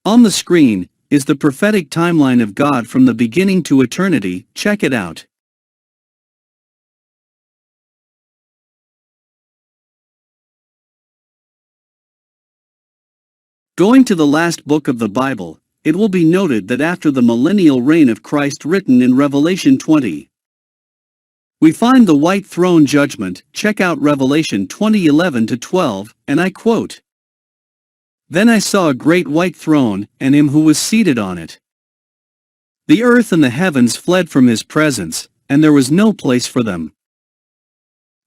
On the screen is the prophetic timeline of God from the beginning to eternity. Check it out. Going to the last book of the Bible, it will be noted that after the millennial reign of Christ written in Revelation 20, we find the white throne judgment. Check out Revelation 20:11-12, and I quote, "Then I saw a great white throne, and him who was seated on it. The earth and the heavens fled from his presence, and there was no place for them.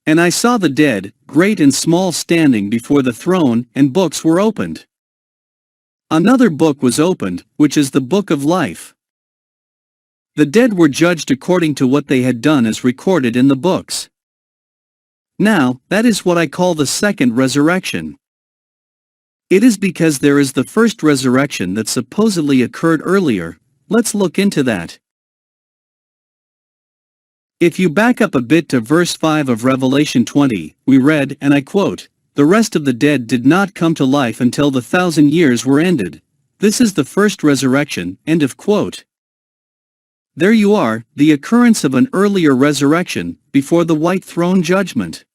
And I saw the dead, great and small, standing before the throne, and books were opened. Another book was opened, which is the book of life. The dead were judged according to what they had done as recorded in the books. Now, that is what I call the second resurrection. It is because there is the first resurrection that supposedly occurred earlier. Let's look into that. If you back up a bit to verse 5 of Revelation 20, we read, and I quote, "The rest of the dead did not come to life until the 1,000 years were ended. This is the first resurrection." End of quote. There you are, the occurrence of an earlier resurrection, before the white throne judgment.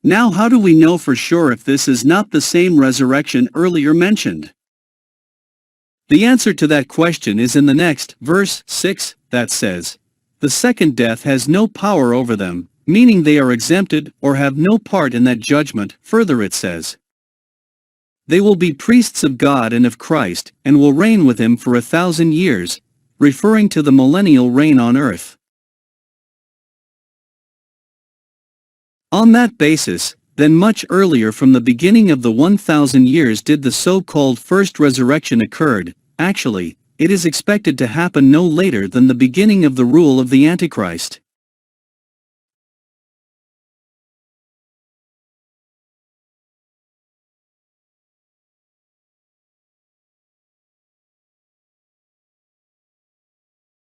Now how do we know for sure if this is not the same resurrection earlier mentioned? The answer to that question is in the next, verse 6, that says, "The second death has no power over them," meaning they are exempted or have no part in that judgment. Further it says, "They will be priests of God and of Christ, and will reign with him for 1,000 years, referring to the millennial reign on earth. On that basis, then much earlier from the beginning of the 1,000 years did the so-called first resurrection occurred. Actually, it is expected to happen no later than the beginning of the rule of the Antichrist.